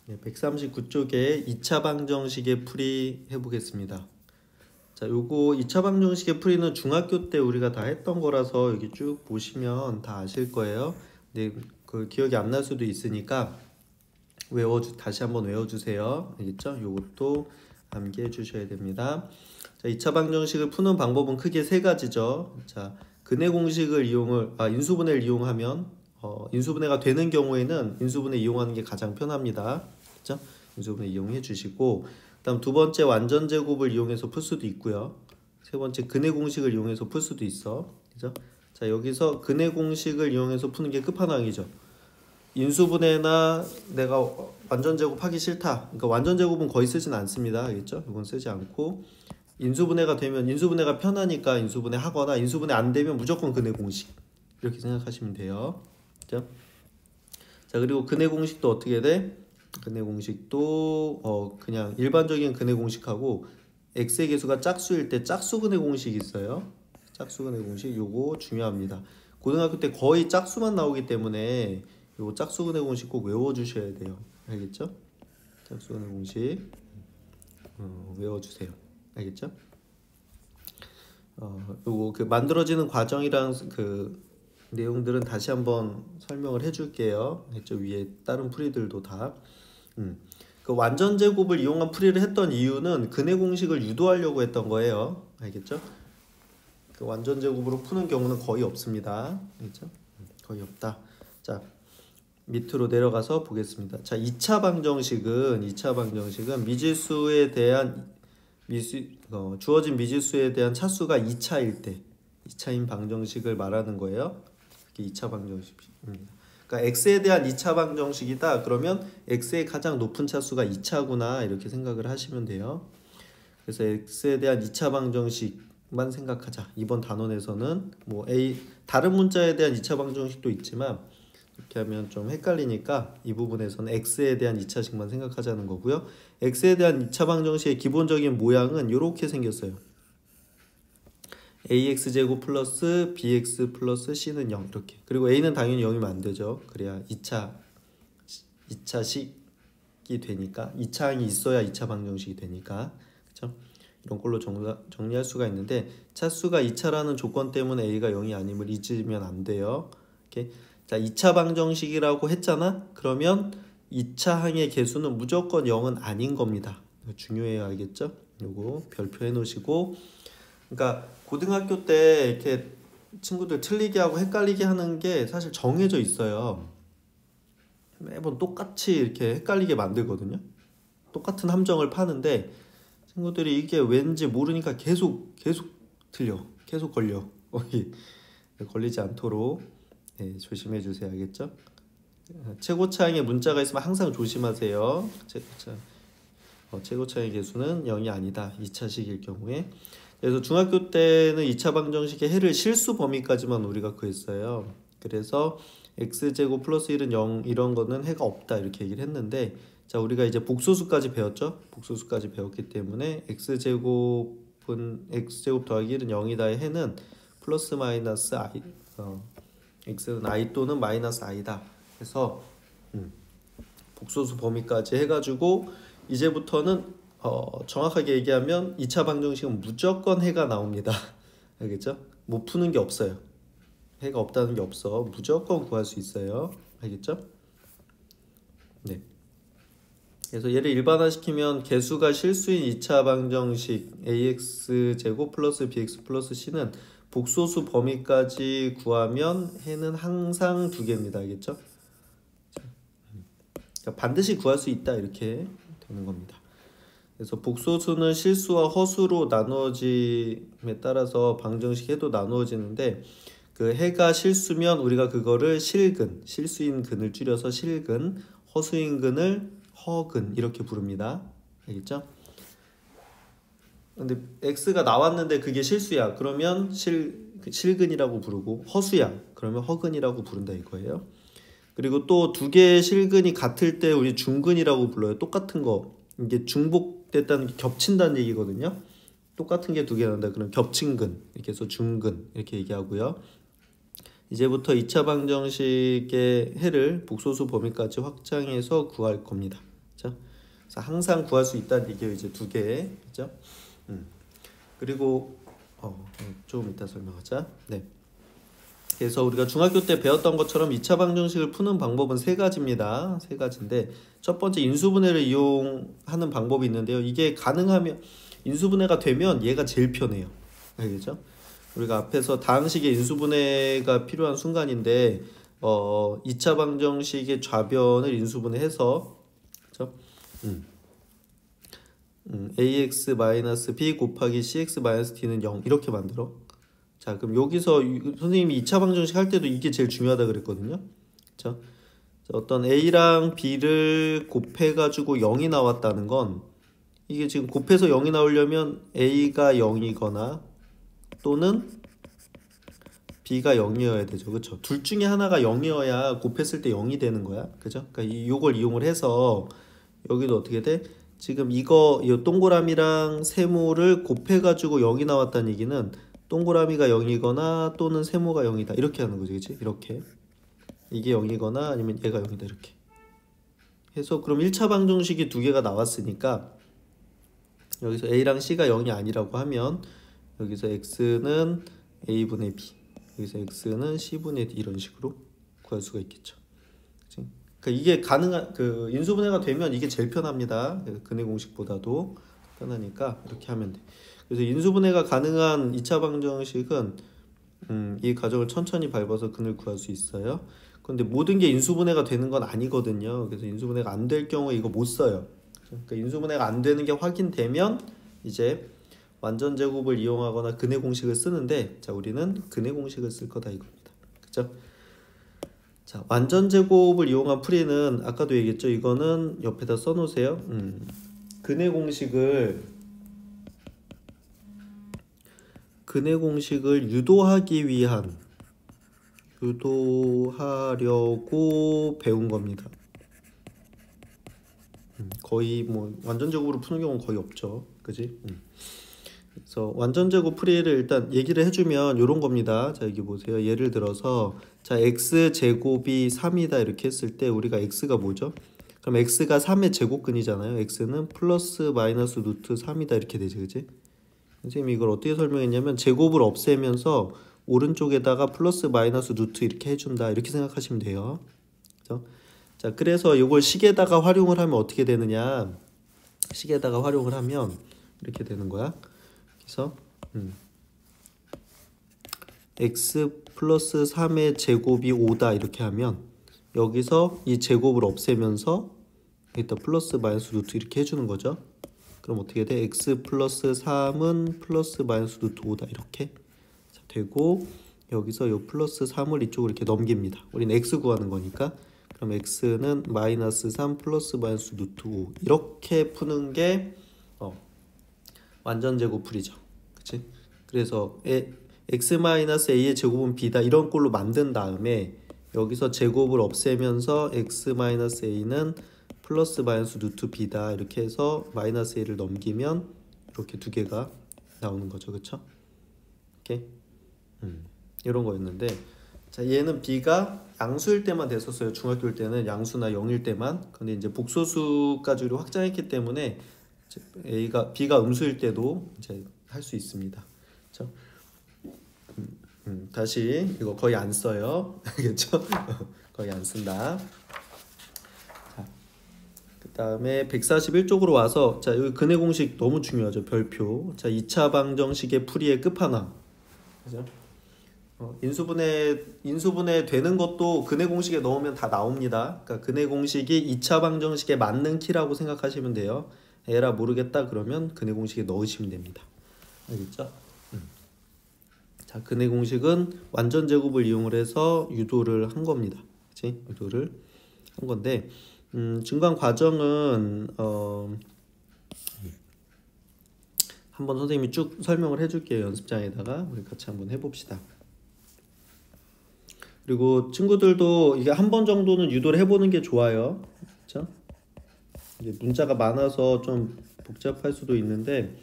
네, 139쪽에 2차 방정식의 풀이 해보겠습니다. 자, 요거 2차 방정식의 풀이는 중학교 때 우리가 다 했던 거라서 여기 쭉 보시면 다 아실 거예요. 근데 그 기억이 안 날 수도 있으니까 다시 한번 외워주세요. 알겠죠? 요것도 암기해 주셔야 됩니다. 자, 2차 방정식을 푸는 방법은 크게 세 가지죠. 자, 근해 공식을 인수분해를 이용하면 인수분해가 되는 경우에는 인수분해 이용하는 게 가장 편합니다. 그렇죠? 인수분해 이용해 주시고, 그다음 두 번째 완전 제곱을 이용해서 풀 수도 있고요. 세 번째 근해 공식을 이용해서 풀 수도 있어. 그죠? 자, 여기서 근해 공식을 이용해서 푸는 게 끝판왕이죠. 인수분해나 내가 완전 제곱하기 싫다. 그러니까 완전 제곱은 거의 쓰진 않습니다. 알겠죠? 이건 쓰지 않고 인수분해가 되면 인수분해가 편하니까 인수분해 하거나 인수분해 안 되면 무조건 근해 공식 이렇게 생각하시면 돼요. 그죠? 자, 그리고 근해 공식도 어떻게 돼? 근해 공식도 그냥 일반적인 근해 공식하고 x의 개수가 짝수일 때 짝수 근해 공식이 있어요. 짝수 근해 공식 요거 중요합니다. 고등학교 때 거의 짝수만 나오기 때문에 요거 짝수 근해 공식 꼭 외워주셔야 돼요. 알겠죠? 짝수 근해 공식 외워주세요. 알겠죠? 요거 그 만들어지는 과정이랑 그 내용들은 다시 한번 설명을 해줄게요. 했죠? 위에 다른 풀이들도 다. 그 완전 제곱을 이용한 풀이를 했던 이유는 근해 공식을 유도하려고 했던 거예요. 알겠죠? 그 완전 제곱으로 푸는 경우는 거의 없습니다. 알겠죠? 거의 없다. 자, 밑으로 내려가서 보겠습니다. 자, 2차 방정식은 미지수에 대한 주어진 미지수에 대한 차수가 2차일 때 2차인 방정식을 말하는 거예요. 이게 2차 방정식입니다. 그러니까 x에 대한 2차 방정식이다. 그러면 x의 가장 높은 차수가 2차구나 이렇게 생각을 하시면 돼요. 그래서 x에 대한 2차 방정식만 생각하자. 이번 단원에서는 뭐 다른 문자에 대한 2차 방정식도 있지만 이렇게 하면 좀 헷갈리니까 이 부분에서는 x에 대한 2차식만 생각하자는 거고요. x에 대한 2차 방정식의 기본적인 모양은 이렇게 생겼어요. ax제곱 플러스 bx 플러스 c는 0 이렇게. 그리고 a는 당연히 0이면 안 되죠. 그래야 2차식이 되니까 2차항이 있어야 2차 방정식이 되니까. 그렇죠? 이런 걸로 정리할 수가 있는데 차수가 2차라는 조건 때문에 a가 0이 아님을 잊으면 안 돼요. 이렇게. 자, 2차 방정식이라고 했잖아? 그러면 2차 항의 개수는 무조건 0은 아닌 겁니다. 중요해요. 알겠죠? 요거 별표 해 놓으시고, 그러니까 고등학교 때 이렇게 친구들 틀리게 하고 헷갈리게 하는 게 사실 정해져 있어요. 매번 똑같이 이렇게 헷갈리게 만들거든요. 똑같은 함정을 파는데 친구들이 이게 왠지 모르니까 계속 틀려. 계속 걸려. 걸리지 않도록 조심해 주세요. 알겠죠? 최고차항의 문자가 있으면 항상 조심하세요. 최고차항의 개수는 0이 아니다. 2차식일 경우에. 그래서 중학교 때는 2차 방정식의 해를 실수 범위까지만 우리가 구했어요. 그래서 x제곱 플러스 1은 0 이런 거는 해가 없다 이렇게 얘기를 했는데, 자, 우리가 이제 복소수까지 배웠죠? 복소수까지 배웠기 때문에 x제곱 더하기 1은 0이다의 해는 플러스 마이너스 i x는 i 또는 마이너스 i다. 그래서 복소수 범위까지 해가지고 이제부터는 정확하게 얘기하면 2차 방정식은 무조건 해가 나옵니다. 알겠죠? 못 푸는 게 없어요. 해가 없다는 게 없어. 무조건 구할 수 있어요. 알겠죠? 네. 그래서 얘를 일반화시키면 개수가 실수인 2차 방정식 ax제곱 플러스 bx 플러스 c는 복소수 범위까지 구하면 해는 항상 2개입니다. 알겠죠? 그러니까 반드시 구할 수 있다 이렇게 되는 겁니다. 그래서 복소수는 실수와 허수로 나누어짐에 따라서 방정식 해도 나누어지는데, 그 해가 실수면 우리가 그거를 실수인 근을 줄여서 실근, 허수인 근을 허근 이렇게 부릅니다. 알겠죠? 근데 x가 나왔는데 그게 실수야. 그러면 실근이라고 부르고, 허수야. 그러면 허근이라고 부른다 이거예요. 그리고 또 두 개의 실근이 같을 때 우리 중근이라고 불러요. 똑같은 거. 이게 중복됐다는 게 겹친다는 얘기거든요. 똑같은 게 두 개 나온다. 그럼 겹친근. 이렇게 해서 중근. 이렇게 얘기하고요. 이제부터 2차 방정식의 해를 복소수 범위까지 확장해서 구할 겁니다. 그죠? 그래서 항상 구할 수 있다는 얘기예요. 이제 두 개, 그죠? 그리고 조금 이따 설명하자. 네. 그래서 우리가 중학교 때 배웠던 것처럼 2차 방정식을 푸는 방법은 세 가지입니다. 세 가지인데 첫 번째 인수분해를 이용하는 방법이 있는데요. 이게 가능하면 인수분해가 되면 얘가 제일 편해요. 알겠죠? 우리가 앞에서 다항식의 인수분해가 필요한 순간인데 2차 방정식의 좌변을 인수분해해서 그렇죠? ax-b 곱하기 cx-d는 0 이렇게 만들어. 자, 그럼 여기서 선생님이 2차 방정식 할 때도 이게 제일 중요하다 그랬거든요. 그렇죠? 어떤 a랑 b를 곱해가지고 0이 나왔다는 건 이게 지금 곱해서 0이 나오려면 a가 0이거나 또는 b가 0이어야 되죠. 그렇죠? 둘 중에 하나가 0이어야 곱했을 때 0이 되는 거야. 그죠? 그러니까 이걸 이용을 해서 여기도 어떻게 돼? 지금 이 동그라미랑 세모를 곱해가지고 0이 나왔다는 얘기는 동그라미가 0이거나 또는 세모가 0이다. 이렇게 하는 거지. 그치? 이렇게. 이게 0이거나 아니면 얘가 0이다. 이렇게. 해서 그럼 1차 방정식이 두 개가 나왔으니까 여기서 A랑 C가 0이 아니라고 하면 여기서 X는 A분의 B, 여기서 X는 C분의 D 이런 식으로 구할 수가 있겠죠. 그치? 그러니까 이게 가능한 인수분해가 되면 이게 제일 편합니다. 근해 공식보다도 편하니까 이렇게 하면 돼. 그래서 인수분해가 가능한 2차 방정식은 이 과정을 천천히 밟아서 근을 구할 수 있어요. 그런데 모든 게 인수분해가 되는 건 아니거든요. 그래서 인수분해가 안 될 경우에 이거 못 써요. 그러니까 인수분해가 안 되는 게 확인되면 이제 완전 제곱을 이용하거나 근해 공식을 쓰는데 자, 우리는 근해 공식을 쓸 거다 이겁니다. 그죠? 자, 완전 제곱을 이용한 풀이는 아까도 얘기했죠. 이거는 옆에다 써 놓으세요. 근해 공식을 유도하려고 배운 겁니다. 거의 뭐 완전 제곱으로 푸는 경우는 거의 없죠. 그지? 그래서 완전 제곱 풀이를 일단 얘기를 해주면 이런 겁니다. 자, 여기 보세요. 예를 들어서 자, x 제곱이 3이다 이렇게 했을 때 우리가 x가 뭐죠? 그럼 x가 3의 제곱근이잖아요. x는 플러스 마이너스 루트 3이다 이렇게 되지, 그지? 선생님이 이걸 어떻게 설명했냐면 제곱을 없애면서 오른쪽에다가 플러스 마이너스 루트 이렇게 해준다 이렇게 생각하시면 돼요. 그죠? 자, 그래서 이걸 식에다가 활용을 하면 어떻게 되느냐? 식에다가 활용을 하면 이렇게 되는 거야. 그래서 x 플러스 3의 제곱이 5다 이렇게 하면 여기서 이 제곱을 없애면서 여기다 플러스 마이너스 루트 이렇게 해주는 거죠. 그럼 어떻게 돼? x 플러스 3은 플러스 마이너스 루트 5다 이렇게 되고 여기서 요 플러스 3을 이쪽으로 이렇게 넘깁니다. 우리는 x 구하는 거니까 그럼 x는 마이너스 3 플러스 마이너스 루트 5 이렇게 푸는 게 완전 제곱풀이죠. 그치? 그래서 x-a의 제곱은 b다 이런 꼴로 만든 다음에 여기서 제곱을 없애면서 x-a는 플러스 마이너스 루트 b다 이렇게 해서 마이너스 a를 넘기면 이렇게 두 개가 나오는 거죠. 그쵸? 오케이? 이런 거였는데 자, 얘는 b가 양수일 때만 됐었어요. 중학교 때는 양수나 0일 때만. 근데 이제 복소수까지 우리 확장했기 때문에 b가 음수일 때도 이제 할 수 있습니다. 그렇죠? 다시 이거 거의 안 써요. 알겠죠? 거의 안 쓴다. 자, 그다음에 141쪽으로 와서 자, 여기 근해 공식 너무 중요하죠. 별표. 자, 2차 방정식의 풀이의 끝판왕. 그죠? 인수분해 되는 것도 근해 공식에 넣으면 다 나옵니다. 그러니까 근해 공식이 2차 방정식에 맞는 키라고 생각하시면 돼요. 에라 모르겠다 그러면 근해 공식에 넣으시면 됩니다. 알겠죠? 자, 근해 공식은 완전 제곱을 이용을 해서 유도를 한 겁니다. 그치? 유도를 한 건데 중간 과정은 한번 선생님이 쭉 설명을 해줄게요. 연습장에다가 우리 같이 한번 해봅시다. 그리고 친구들도 이게 한 번 정도는 유도를 해보는 게 좋아요. 그렇죠? 이게 문자가 많아서 좀 복잡할 수도 있는데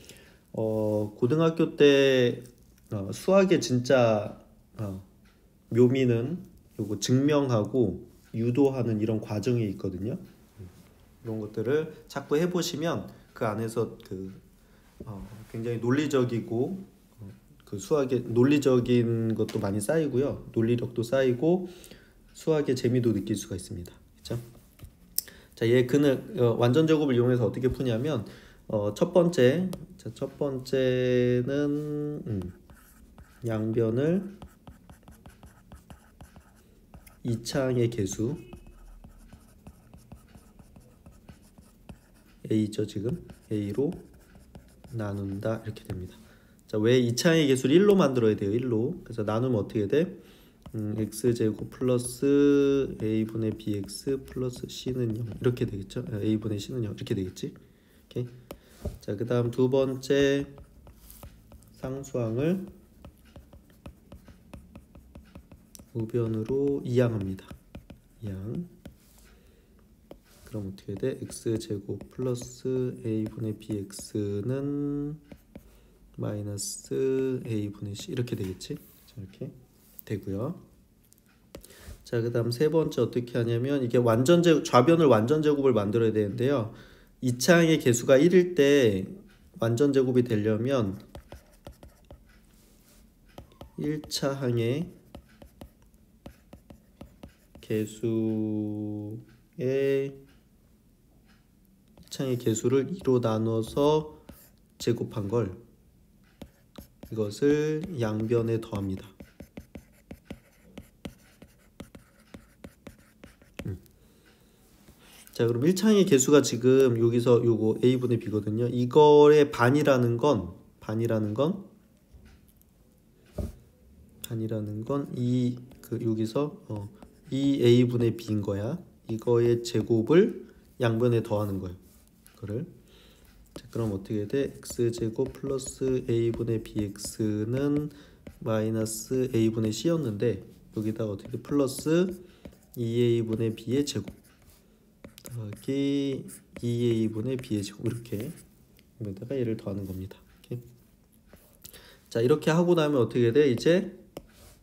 고등학교 때 수학의 진짜 묘미는 요거 증명하고 유도하는 이런 과정이 있거든요. 이런 것들을 자꾸 해보시면 그 안에서 굉장히 논리적이고 그 수학의 논리적인 것도 많이 쌓이고요. 논리력도 쌓이고 수학의 재미도 느낄 수가 있습니다. 그렇죠? 자, 얘 근을 완전 제곱을 이용해서 어떻게 푸냐면 첫 번째는 양변을 이차항의 개수 a죠. 지금 a로 나눈다 이렇게 됩니다. 자, 왜 이차항의 개수를 1로 만들어야 돼요? 1로. 그래서 나누면 어떻게 돼? x제곱 플러스 a분의 bx 플러스 c는 0 이렇게 되겠죠? a분의 c는 0 이렇게 되겠지? 오케이. 자, 그 다음 두 번째 상수항을 우변으로 이항합니다. 이항. 그럼 어떻게 돼? x제곱 플러스 a분의 bx는 마이너스 a분의 c 이렇게 되겠지? 자, 이렇게 되고요. 자, 그 다음 세 번째 어떻게 하냐면 이게 좌변을 완전 제곱을 만들어야 되는데요. 2차항의 개수가 1일 때 완전 제곱이 되려면 1차항의 개수의 2차항의 개수를 2로 나눠서 제곱한 걸 이것을 양변에 더합니다. 자, 그럼 1차항의 개수가 지금 여기서 요거 a분의 b거든요. 이거의 반이라는 건 여기서 이 a분의 b인 거야. 이거의 제곱을 양변에 더하는 거예요. 이거를. 자, 그럼 어떻게 돼? x제곱 플러스 a분의 bx는 마이너스 a분의 c였는데 여기다가 어떻게 돼? 플러스 2a분의 b의 제곱 더하기 2a분의 b의 제곱 이렇게 여기다가 얘를 더하는 겁니다. 이렇게. 자, 이렇게 하고 나면 어떻게 돼? 이제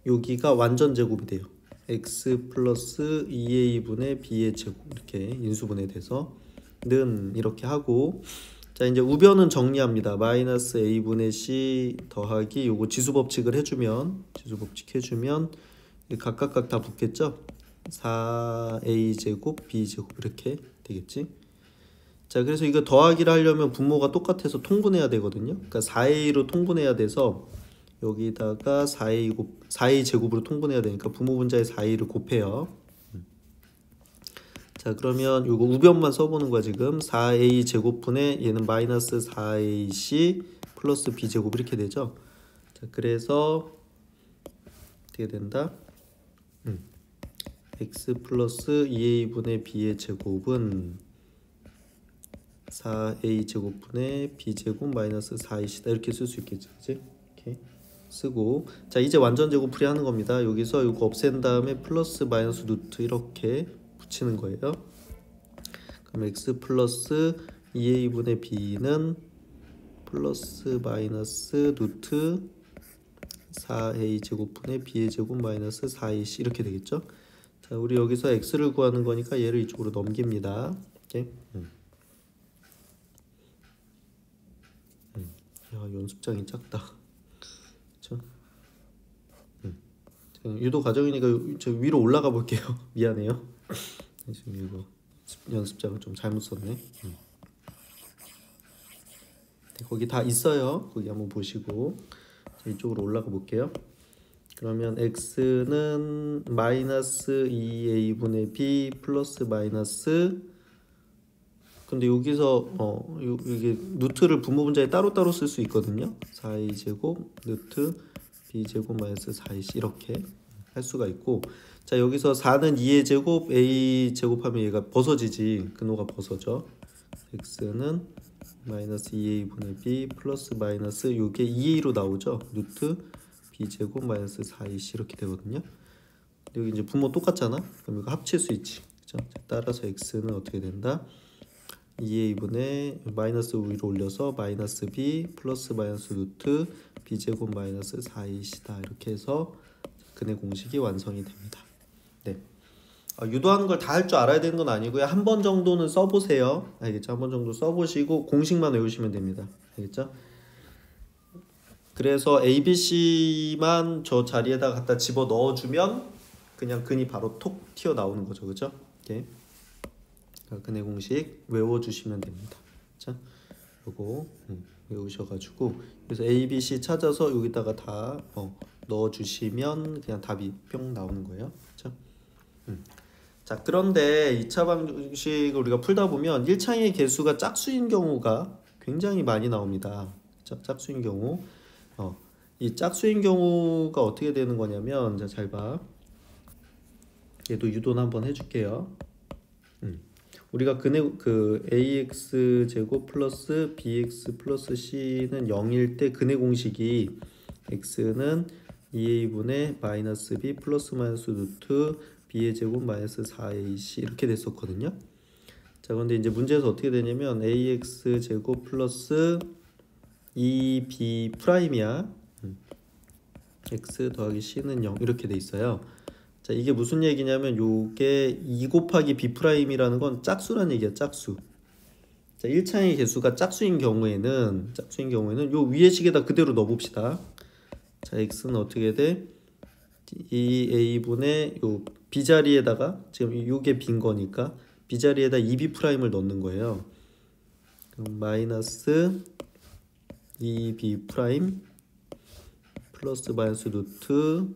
여기가 완전 제곱이 돼요. x 플러스 2a분의 b의 제곱 이렇게 인수분해돼서 는 이렇게 하고 자, 이제 우변은 정리합니다. 마이너스 a분의 c 더하기 요거 지수법칙을 해주면 각각 다 붙겠죠? 4a제곱 b제곱 이렇게 되겠지? 자, 그래서 이거 더하기를 하려면 분모가 똑같아서 통분해야 되거든요. 그러니까 4a로 통분해야 돼서 여기다가 4a 제곱으로 통분해야 되니까 분모 분자에 4a를 곱해요. 자, 그러면 요거 우변만 써보는 거야. 지금 4a 제곱분의 얘는 마이너스 4ac 플러스 b제곱 이렇게 되죠. 자, 그래서 어떻게 된다? x 플러스 2a분의 b의 제곱은 4a 제곱분의 b제곱 마이너스 4ac다 이렇게 쓸 수 있겠죠. 그치? 이렇게 쓰고 자, 이제 완전 제곱풀이 하는 겁니다. 여기서 이거 없앤 다음에 플러스 마이너스 루트 이렇게 붙이는 거예요. 그럼 x 플러스 2a분의 b는 플러스 마이너스 루트 4a 제곱분의 b의 제곱 마이너스 4ac 이렇게 되겠죠. 자, 우리 여기서 x를 구하는 거니까 얘를 이쪽으로 넘깁니다. 이렇게. 야, 연습장이 작다. 그렇죠? 유도 과정이니까 저 위로 올라가 볼게요. 미안해요. 지금 이거 연습장을 좀 잘못 썼네. 거기 다 있어요. 거기 한번 보시고 자, 이쪽으로 올라가 볼게요. 그러면 x는 마이너스 2a분의 b 플러스 마이너스 근데 여기서 이게 루트를 분모 분자에 따로따로 쓸 수 있거든요. 4a 제곱 루트 b 제곱 마이너스 4ac 이렇게 할 수가 있고 자, 여기서 4는 2의 제곱 a 제곱하면 얘가 벗어지지. 근호가 벗어져. x는 마이너스 2a분의 b 플러스 마이너스 요게 2a로 나오죠. 루트 b제곱 마이너스 4ac 이렇게 되거든요. 여기 이제 분모 똑같잖아. 그럼 이거 합칠 수 있지. 그죠? 따라서 x는 어떻게 된다? 2a분의 마이너스 위로 올려서 마이너스 b 플러스 마이너스 루트 b제곱 마이너스 4ac다 이렇게 해서 근의 공식이 완성이 됩니다. 네. 유도하는 걸 다 할 줄 알아야 되는 건 아니고요. 한 번 정도는 써보세요. 알겠죠? 한 번 정도 써보시고 공식만 외우시면 됩니다. 알겠죠? 그래서 ABC만 저 자리에다 갖다 집어 넣어주면 그냥 근이 바로 톡 튀어나오는 거죠. 그죠? 이렇게 근의 공식 외워주시면 됩니다. 자, 요거 외우셔가지고 그래서 ABC 찾아서 여기다가 다 넣어주시면 그냥 답이 뿅 나오는 거예요. 그죠? 자, 그런데 2차 방정식을 우리가 풀다 보면 1차의 개수가 짝수인 경우가 굉장히 많이 나옵니다. 그쵸? 짝수인 경우. 이 짝수인 경우가 어떻게 되는 거냐면, 자, 잘 봐. 얘도 유도는 한번 해줄게요. 우리가 그 ax 제곱 플러스 bx 플러스 c는 0일 때 근의 공식이 x는 2a분의 마이너스 b 플러스 마이너스 루트 b의 제곱 마이너스 4ac 이렇게 됐었거든요. 자, 그런데 이제 문제에서 어떻게 되냐면 ax 제곱 플러스 2b 프라임이야. x 더하기 c는 0 이렇게 돼 있어요. 자, 이게 무슨 얘기냐면 요게 2 곱하기 b 프라임이라는 건 짝수란 얘기야. 짝수. 자, 1차의 개수가 짝수인 경우에는 요 위에 식에다 그대로 넣어 봅시다. 자, x는 어떻게 돼? 2a분의 요 b 자리에다가 지금 요게 빈 거니까 b 자리에다 2b 프라임을 넣는 거예요. 그럼 마이너스 2b 프라임 플러스 마이너스 루트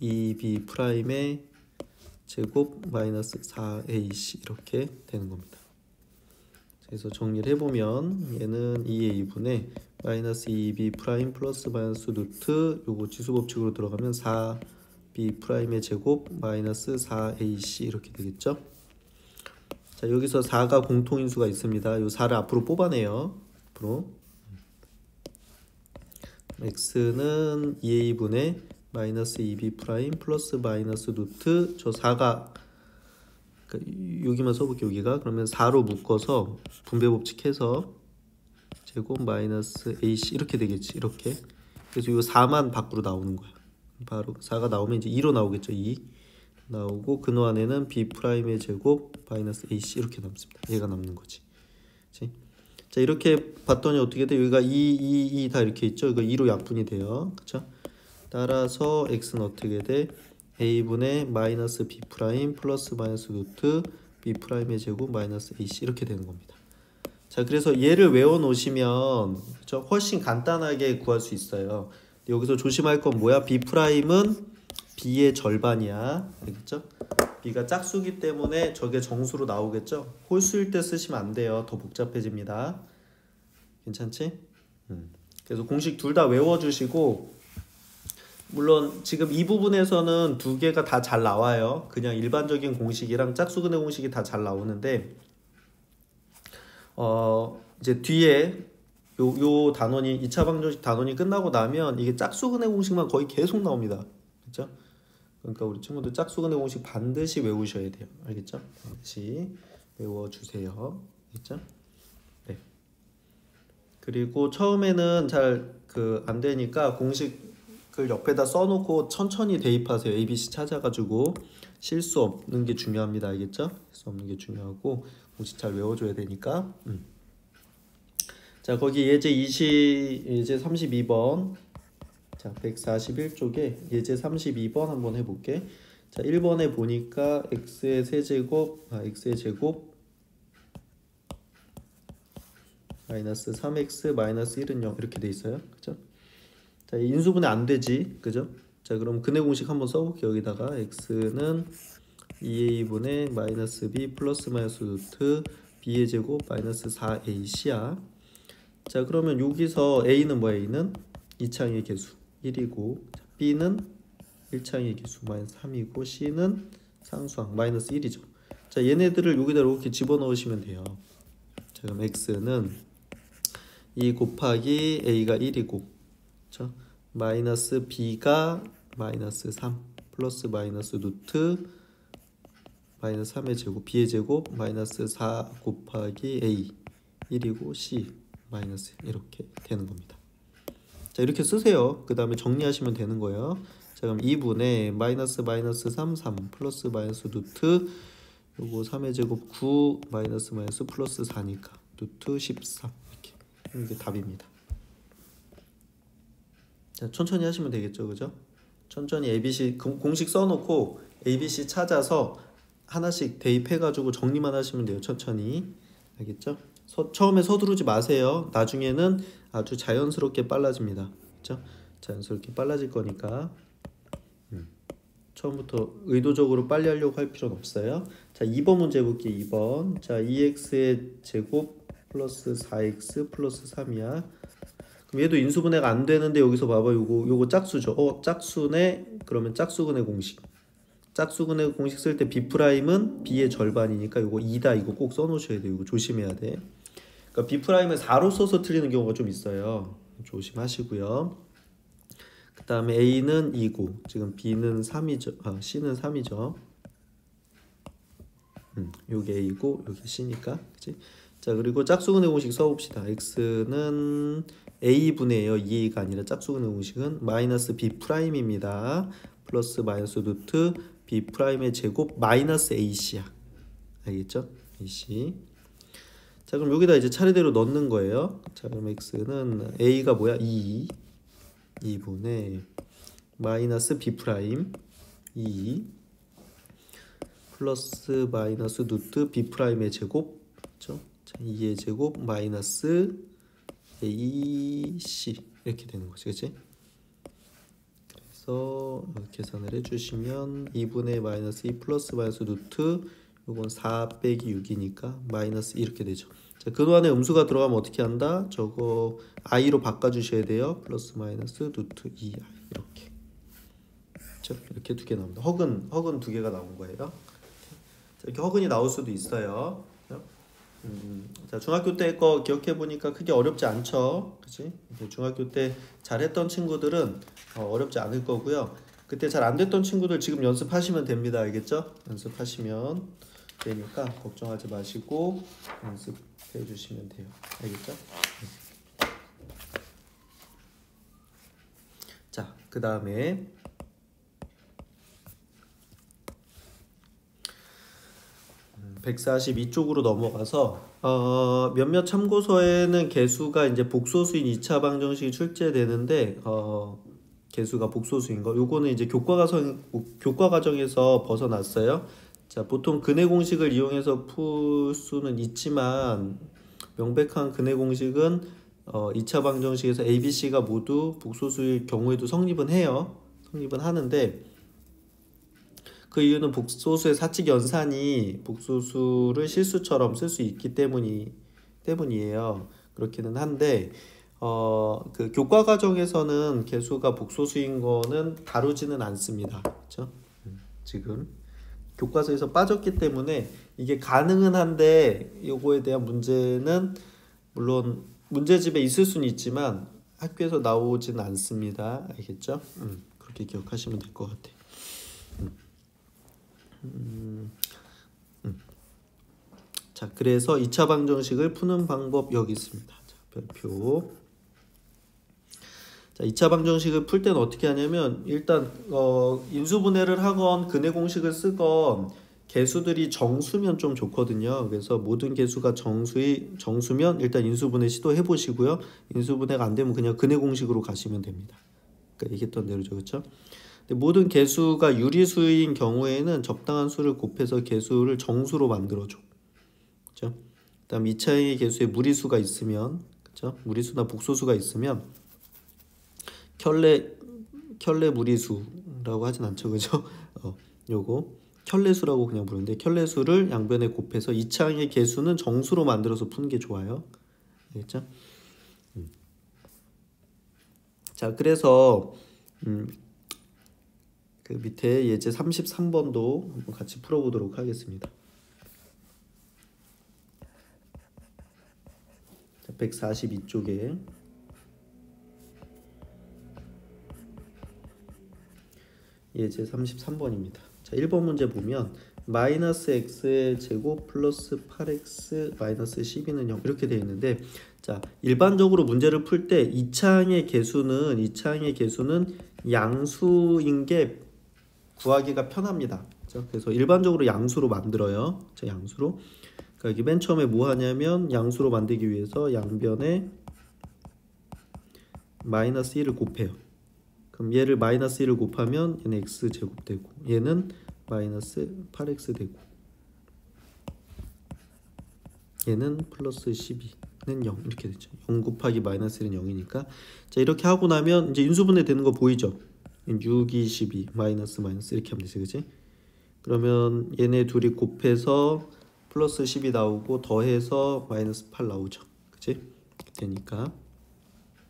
2b 프라임의 제곱 마이너스 4ac 이렇게 되는 겁니다. 그래서 정리를 해보면 얘는 2a분의 마이너스 2b 프라임 플러스 마이너스 루트 요거 지수법칙으로 들어가면 4b 프라임의 제곱 마이너스 4ac 이렇게 되겠죠. 자, 여기서 4가 공통인수가 있습니다. 요 4를 앞으로 뽑아내요. 앞으로 x는 2a분의 마이너스 2b 프라임 플러스 마이너스 루트 저 4가 여기만 써볼게요. 여기가 그러면 4로 묶어서 분배법칙 해서 제곱 마이너스 ac 이렇게 되겠지. 이렇게 그래서 이 4만 밖으로 나오는 거야. 바로 4가 나오면 이제 2로 나오겠죠. 2 나오고 근호 안에는 b 프라임의 제곱 마이너스 ac 이렇게 남습니다. 얘가 남는 거지. 그치? 자, 이렇게 봤더니 어떻게 돼? 여기가 2 다 이렇게 있죠. 이거 2로 약분이 돼요. 그쵸? 따라서 x는 어떻게 돼? a분의 마이너스 b 프라임 플러스 마이너스 루트 b 프라임의 제곱 마이너스 ac 이렇게 되는 겁니다. 자, 그래서 얘를 외워 놓으시면 그쵸? 훨씬 간단하게 구할 수 있어요. 여기서 조심할 건 뭐야? b 프라임은 b의 절반이야. 알겠죠? b가 짝수기 때문에 저게 정수로 나오겠죠? 홀수일 때 쓰시면 안 돼요. 더 복잡해집니다. 괜찮지? 그래서 공식 둘 다 외워주시고 물론 지금 이 부분에서는 두 개가 다 잘 나와요. 그냥 일반적인 공식이랑 짝수근의 공식이 다 잘 나오는데 이제 뒤에 요 단원이 2차 방정식 단원이 끝나고 나면 이게 짝수근의 공식만 거의 계속 나옵니다. 그렇죠? 그러니까 우리 친구들 짝수근의 공식 반드시 외우셔야 돼요. 알겠죠? 반드시 외워주세요. 알겠죠? 네. 그리고 처음에는 잘 안 되니까 공식을 옆에다 써놓고 천천히 대입하세요. ABC 찾아가지고 실수 없는 게 중요합니다. 알겠죠? 실수 없는 게 중요하고 공식 잘 외워줘야 되니까. 자, 거기 예제 32번 자, 141쪽에 예제 32번 한번 해볼게. 자, 1번에 보니까 x의 세제곱 x의 제곱 마이너스 3x 마이너스 1은 0 이렇게 돼 있어요. 그죠? 자, 인수분해 안 되지. 그죠? 자, 그럼 근의 공식 한번 써볼게요. 여기다가 x는 2a분의 마이너스 b 플러스 마이너스 루트 b의 제곱 마이너스 4ac야. 자, 그러면 여기서 a는 뭐야? a는 2차항의 개수 1이고 b는 1차항의 개수 마이너스 3이고 c는 상수항 마이너스 1이죠. 자, 얘네들을 여기다 이렇게 집어넣으시면 돼요. 자, 그럼 x는 2 곱하기 a가 1이고 그렇죠? 마이너스 b가 마이너스 3 플러스 마이너스 루트 마이너스 3의 제곱 b의 제곱 마이너스 4 곱하기 a 1이고 c 마이너스 이렇게 되는 겁니다. 자, 이렇게 쓰세요. 그 다음에 정리하시면 되는 거예요. 자, 그럼 2분의 마이너스 3 플러스 마이너스 루트 요거 3의 제곱 9 마이너스 플러스 4니까 루트 13 이렇게. 이게 답입니다. 자, 천천히 하시면 되겠죠, 그죠? 천천히 ABC 공식 써놓고 ABC 찾아서 하나씩 대입해가지고 정리만 하시면 돼요. 천천히. 알겠죠? 처음에 서두르지 마세요. 나중에는 아주 자연스럽게 빨라집니다. 그렇죠? 자연스럽게 빨라질 거니까 처음부터 의도적으로 빨리 하려고 할 필요는 없어요. 자, 2번 문제 볼게요. 2번. 자, 2x의 제곱 플러스 4x 플러스 3이야. 그럼 얘도 인수분해가 안 되는데 여기서 봐봐. 요거 짝수죠. 짝수네. 그러면 짝수근의 공식. 짝수근의 공식 쓸 때 b'은 b의 절반이니까 요거 2다. 이거 꼭 써놓으셔야 돼요. 이거 조심해야 돼. 그러니까 b'을 4로 써서 틀리는 경우가 좀 있어요. 조심하시고요. 그 다음에 a는 2고 지금 b는 3이죠. c는 3이죠. 요게 a고 요게 c니까. 그치? 자, 그리고 짝수근의 공식 써봅시다. x는 a분의예요. 2a가 아니라 짝수근의 공식은 마이너스 b'입니다. 플러스 마이너스 루트 b'의 제곱 마이너스 ac야. 알겠죠? ac. 자, 그럼 여기다 이제 차례대로 넣는 거예요. 자, 그럼 x는 a가 뭐야? 2분의 마이너스 b' 2 플러스 마이너스 루트 b'의 제곱, 그렇죠? 자, 2의 제곱 마이너스 ac 이렇게 되는 거지, 그렇지? 그래서 계산을 해주시면 2분의 마이너스 2 플러스 마이너스 루트 이건 4 빼기 6이니까 마이너스 이렇게 되죠. 자, 그동안에 음수가 들어가면 어떻게 한다? 저거 i로 바꿔주셔야 돼요. 플러스 마이너스 루트 2i 이렇게. 그렇죠? 이렇게 두 개 나옵니다. 허근 두 개가 나온 거예요. 자, 이렇게 허근이 나올 수도 있어요. 자, 중학교 때 거 기억해 보니까 크게 어렵지 않죠, 그렇지? 중학교 때 잘했던 친구들은 어렵지 않을 거고요. 그때 잘 안 됐던 친구들 지금 연습하시면 됩니다, 알겠죠? 연습하시면 되니까 걱정하지 마시고 연습해 주시면 돼요, 알겠죠? 자, 그 다음에 142쪽으로 넘어가서 몇몇 참고서에는 개수가 이제 복소수인 2차 방정식이 출제되는데 개수가 복소수인 거 요거는 이제 교과 과정에서 벗어났어요. 자, 보통 근해 공식을 이용해서 풀 수는 있지만 명백한 근해 공식은 2차 방정식에서 A, B, C가 모두 복소수일 경우에도 성립은 해요. 성립은 하는데 그 이유는 복소수의 사칙 연산이 복소수를 실수처럼 쓸 수 있기 때문이에요. 그렇기는 한데 그 교과 과정에서는 개수가 복소수인 거는 다루지는 않습니다. 그렇죠? 지금 교과서에서 빠졌기 때문에 이게 가능은 한데 요거에 대한 문제는 물론 문제집에 있을 수는 있지만 학교에서 나오지는 않습니다. 알겠죠? 그렇게 기억하시면 될 것 같아요. 자, 그래서 2차 방정식을 푸는 방법 여기 있습니다. 자, 별표. 자, 2차 방정식을 풀 때는 어떻게 하냐면 일단 인수분해를 하건 근해 공식을 쓰건 개수들이 정수면 좀 좋거든요. 그래서 모든 개수가 정수면 일단 인수분해 시도해 보시고요. 인수분해가 안 되면 그냥 근해 공식으로 가시면 됩니다. 그러니까 얘기했던 대로죠, 그렇죠? 모든 개수가 유리수인 경우에는 적당한 수를 곱해서 개수를 정수로 만들어줘. 그렇죠? 그다음 2차의 개수에 무리수가 있으면, 그렇죠? 무리수나 복소수가 있으면 켤레 무리수라고 하진 않죠, 그죠? 요거 켤레수라고 그냥 부르는데 켤레수를 양변에 곱해서 2차의 개수는 정수로 만들어서 푸는 게 좋아요. 알겠죠? 자, 그래서 그 밑에 예제 33번도 한번 같이 풀어보도록 하겠습니다. 142쪽에 예제 33번입니다. 자, 1번 문제 보면 마이너스 x의 제곱 플러스 8x 마이너스 12는 0 이렇게 되어 있는데, 자 일반적으로 문제를 풀 때 2차항의 개수는 양수인 게 구하기가 편합니다. 그래서 일반적으로 양수로 만들어요. 자, 양수로. 그러니까 여기 맨 처음에 뭐 하냐면 양수로 만들기 위해서 양변에 마이너스 1을 곱해요. 그럼 얘를 마이너스 1을 곱하면 얘는 x제곱 되고 얘는 마이너스 8x 되고 얘는 플러스 12는 0 이렇게 되죠. 0 곱하기 마이너스 1은 0이니까. 자 이렇게 하고 나면 이제 인수분해 되는 거 보이죠? 6, 2, 12 마이너스 이렇게 하면 되지, 그치? 그러면 얘네 둘이 곱해서 플러스 10이 나오고 더해서 마이너스 8 나오죠, 그치? 되니까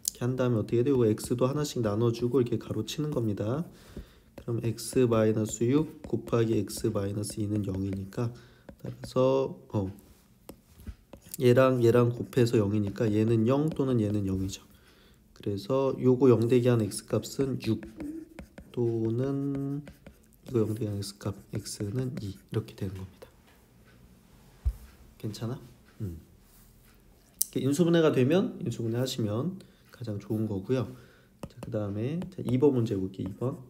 이렇게 한 다음에 어떻게 돼요? x도 하나씩 나눠주고 이렇게 가로치는 겁니다. 그럼 x 마이너스 6 곱하기 x 마이너스 2는 0이니까 따라서 얘랑 곱해서 0이니까 얘는 0 또는 얘는 0이죠. 그래서 요거 0 되게 한 x 값은 6 또는 이거 0 되게 한 x 값 x는 2 이렇게 되는 겁니다. 괜찮아? 인수분해가 되면 인수분해 하시면 가장 좋은 거고요. 그 다음에 2번 문제 볼게요.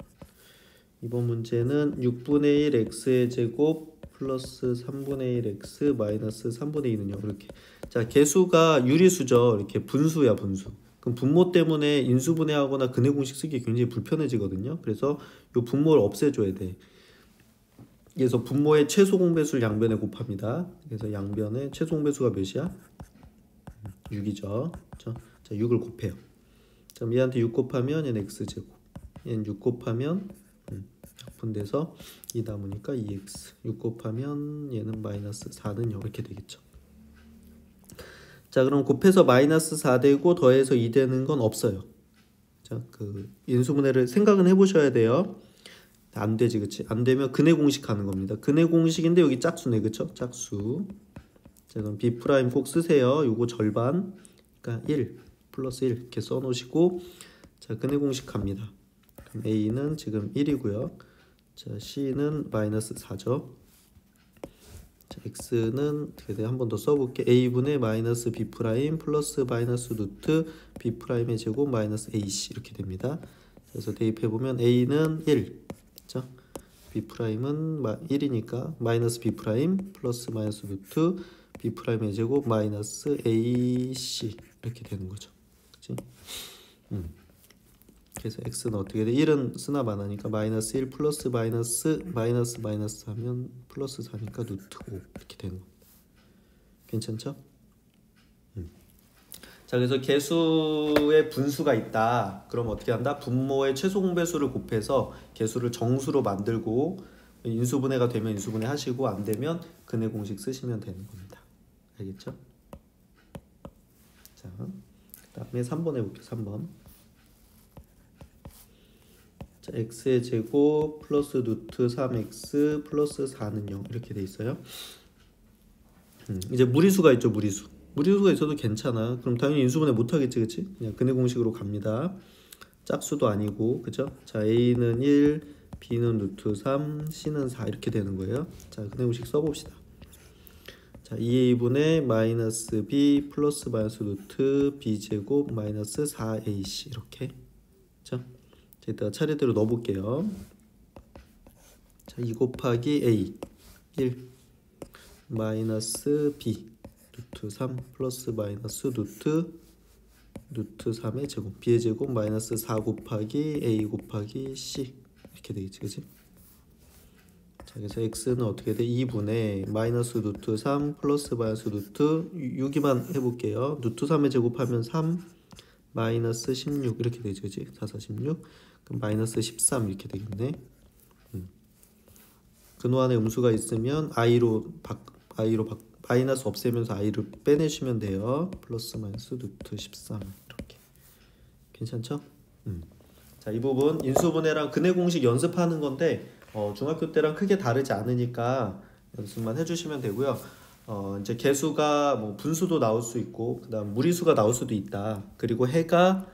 2번 문제는 6분의 1 x의 제곱 플러스 3분의 1 x 마이너스 3분의 2는 0 이렇게. 자 개수가 유리수죠. 이렇게 분수야 분수. 그럼 분모 때문에 인수분해하거나 근해 공식 쓰기 굉장히 불편해지거든요. 그래서 이 분모를 없애줘야 돼. 그래서 분모의 최소 공배수를 양변에 곱합니다. 그래서 양변의 최소 공배수가 몇이야? 6이죠. 자 6을 곱해요. 그럼 얘한테 6 곱하면 얘는 x제곱. 얘는 6 곱하면 약분돼서 2 남으니까 2x. 6 곱하면 얘는 마이너스 4는 0 이렇게 되겠죠. 자 그럼 곱해서 마이너스 4 되고 더해서 2 되는 건 없어요. 자 그 인수분해를 생각은 해보셔야 돼요. 안 되지, 그치? 안 되면 근해 공식 하는 겁니다. 근해 공식인데 여기 짝수네, 그쵸? 짝수. 자 그럼 b 프라임 꼭 쓰세요. 요거 절반, 그러니까 1 플러스 1 이렇게 써놓으시고, 자 근해 공식 갑니다. 그럼 a는 지금 1이고요. 자 c는 마이너스 4죠. 자 x는 어떻게 돼? 한 번 더 써볼게. a분의 마이너스 b 프라임 플러스 마이너스 루트 b 프라임의 제곱 마이너스 ac 이렇게 됩니다. 그래서 대입해보면 a는 1, 그렇죠? b 프라임은 1이니까 마이너스 b 프라임 플러스 마이너스 루트 b 프라임의 제곱 마이너스 ac 이렇게 되는 거죠. 그치? 그래서 x는 어떻게 돼? 1은 쓰나 마나니까 마이너스 1 플러스 마이너스 하면 플러스 4니까 루트 5 이렇게 되는 겁니다. 괜찮죠? 자 그래서 개수의 분수가 있다. 그럼 어떻게 한다? 분모의 최소 공배수를 곱해서 개수를 정수로 만들고 인수분해가 되면 인수분해 하시고 안 되면 근해 공식 쓰시면 되는 겁니다. 알겠죠? 자 그다음에 3번 해볼게요. 3번. 자, x의 제곱 플러스 루트 3x 플러스 4는 0 이렇게 돼 있어요. 이제 무리수가 있죠. 무리수가 있어도 괜찮아. 그럼 당연히 인수분해 못하겠지, 그치? 그냥 근해 공식으로 갑니다. 짝수도 아니고, 그죠? 자 a는 1, b는 루트 3, c는 4 이렇게 되는 거예요. 자 근해 공식 써봅시다. 자 2a분의 마이너스 b 플러스 마이너스 루트 b 제곱 마이너스 4ac 이렇게. 그죠? 이따가 차례대로 넣어볼게요. 자, 2 곱하기 a 1 마이너스 b 루트 3 플러스 마이너스 루트 3의 제곱 b의 제곱 마이너스 4 곱하기 a 곱하기 c 이렇게 되겠지, 그치? 자, 그래서 x는 어떻게 돼? 2분의 마이너스 루트 3 플러스 마이너스 루트 6이만 해볼게요. 루트 3의 제곱하면 3 마이너스 16 이렇게 되죠, 그치? 4, 4, 16 그럼 마이너스 13 이렇게 되겠네. 근호 안에 음수가 있으면 마이너스 없애면서 i를 빼내시면 돼요. 플러스 마이너스 루트 13 이렇게. 괜찮죠? 자, 이 부분 인수분해랑 근해 공식 연습하는 건데 중학교 때랑 크게 다르지 않으니까 연습만 해주시면 되고요. 이제 개수가 뭐 분수도 나올 수 있고 그다음 무리수가 나올 수도 있다. 그리고 해가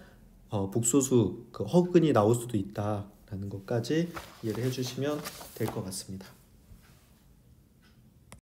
복소수 그 허근이 나올 수도 있다라는 것까지 이해를 해주시면 될 것 같습니다.